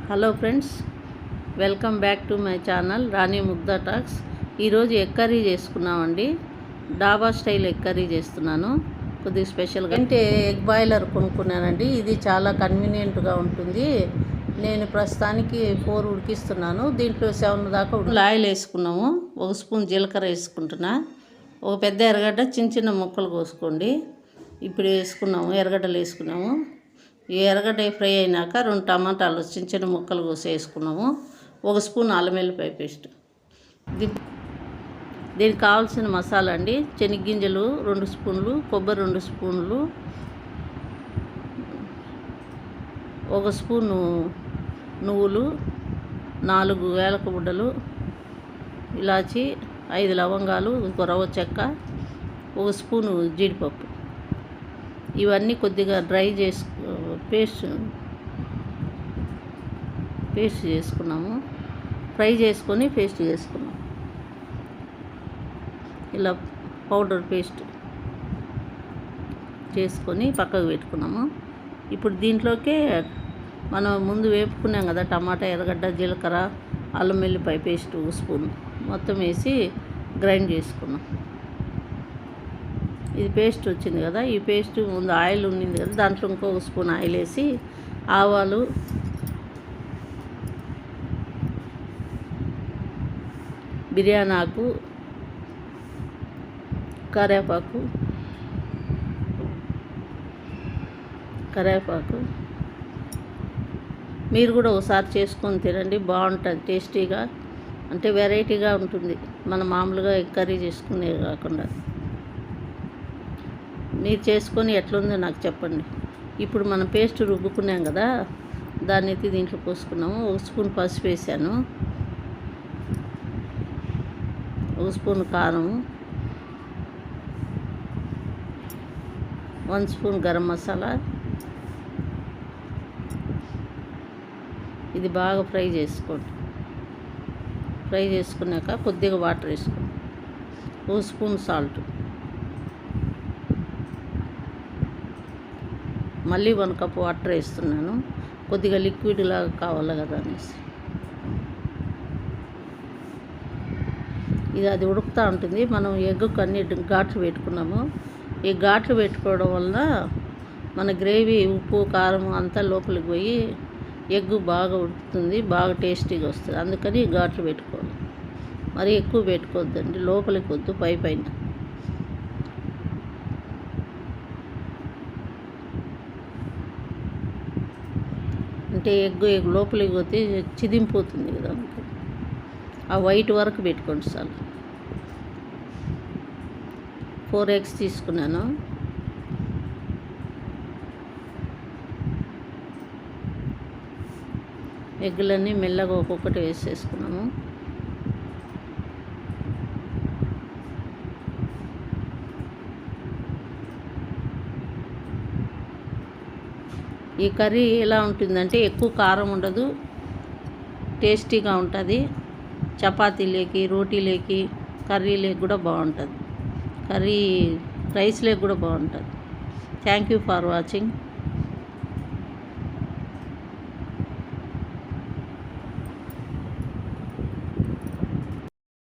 Hello friends, welcome back to my channel Rani Mugdha talks. ఈరోజు egg curry చేసుకున్నామండి. డాబా style egg curry చేస్తున్నాను. కొద్దిగా స్పెషల్గా అంటే ఎగ్ బాయిలర్ కొనుక్కున్నానండి. ఇది చాలా కన్వీనియంట్గా ఉంటుంది. నేను ప్రస్తుతానికి 4 ఉడికిస్తున్నాను. దీంట్లో 7 దాకా ఆయిల్ వేసుకున్నాము. 1 స్పూన్ జీలకర్ర వేసుకుంటున్నా. ఒక పెద్ద ఎర్రగడ్డ చిన్న చిన్న ముక్కలు కోసుకోండి. ఇప్పుడు వేసుకున్నాము, ఎర్రగడ్డలు వేసుకున్నాము. ఈ ఎర్రగడ్డ ఫ్రై అయినాక 2 టమాటాలు చిన్న చిన్న ముక్కలు కోసి వేసుకున్నాము. 1 స్పూన్ అల్లం వెల్లిపాయ పేస్ట్. దీనికి కావాల్సిన మసాలా అండి: శనగగింజలు 2 స్పూన్లు, కొబ్బరి 2 స్పూన్లు, 1 స్పూను నువ్వులు, 4 ఏలక బుడ్డలు, ఇలాచి, 5 లవంగాలు, రవ్వ చెక్క, 1 స్పూను జీడిపప్పు. ఇవన్నీ కొద్దిగా డ్రై పేస్ట్ చేసుకున్నాము. ఫ్రై చేసుకొని పేస్ట్ చేసుకున్నాము. ఇలా పౌడర్ పేస్ట్ చేసుకొని పక్కకు పెట్టుకున్నాము. ఇప్పుడు దీంట్లోకే మనం ముందు వేపుకున్నాం కదా, టమాటా, ఎర్రగడ్డ, జీలకర్ర, అల్లం వెల్లిపాయ పేస్ట్ 1 స్పూన్ మొత్తం వేసి గ్రైండ్ చేసుకున్నాం. ఇది పేస్ట్ వచ్చింది కదా, ఈ పేస్ట్ ముందు ఆయిల్ ఉండింది కదా, దాంట్లో ఇంకో 1 స్పూన్ ఆయిల్ వేసి ఆవాలు, బిర్యానీ ఆకు, కరివేపాకు మీరు కూడా ఒకసారి చేసుకొని తినండి, బాగుంటుంది. టేస్టీగా అంటే వెరైటీగా ఉంటుంది, మన మామూలుగా ఎగ్ కర్రీ చేసుకునే కాకుండా. మీరు చేసుకొని ఎట్లుందో నాకు చెప్పండి. ఇప్పుడు మనం పేస్ట్ రుబ్బుకున్నాం కదా, దాన్ని ఎత్తి దీంట్లో పోసుకున్నాము. 1 స్పూన్ పసుపు వేసాను, 1 స్పూన్ కారం, 1 స్పూన్ గరం మసాలా. ఇది బాగా ఫ్రై చేసుకోండి. ఫ్రై చేసుకున్నాక కొద్దిగా వాటర్ వేసుకోండి. 1 స్పూన్ సాల్ట్, మళ్ళీ 1 కప్ వాటర్ వేస్తున్నాను. కొద్దిగా లిక్విడ్ లాగా కావాలి కదా అనేసి. ఇది అది ఉడుకుతూ ఉంటుంది. మనం ఎగ్గుకు అన్ని ఘాట్లు పెట్టుకున్నాము. ఈ ఘాట్లు పెట్టుకోవడం వల్ల మన గ్రేవీ, ఉప్పు, కారం అంతా లోపలికి పోయి ఎగ్గు బాగా ఉడుకుతుంది, బాగా టేస్టీగా వస్తుంది. అందుకని ఘాట్లు పెట్టుకోవాలి. మరి ఎక్కువ పెట్టుకోవద్దండి, లోపలికి వద్దు, పైన. అంటే ఎగ్ లోపలికి పోతే చిదింపోతుంది కదా, ఆ వైట్ వరకు పెట్టుకోండి చాలు. 4 eggs తీసుకున్నాను. ఎగ్గులన్నీ మెల్లగా ఒక్కొక్కటి వేసేసుకున్నాము. ఈ కర్రీ ఎలా ఉంటుందంటే ఎక్కువ కారం ఉండదు, టేస్టీగా ఉంటుంది. చపాతీలోకి, రోటీలోకి, కర్రీలోకి కూడా బాగుంటుంది. రైస్లోకి కూడా బాగుంటుంది. Thank you for watching.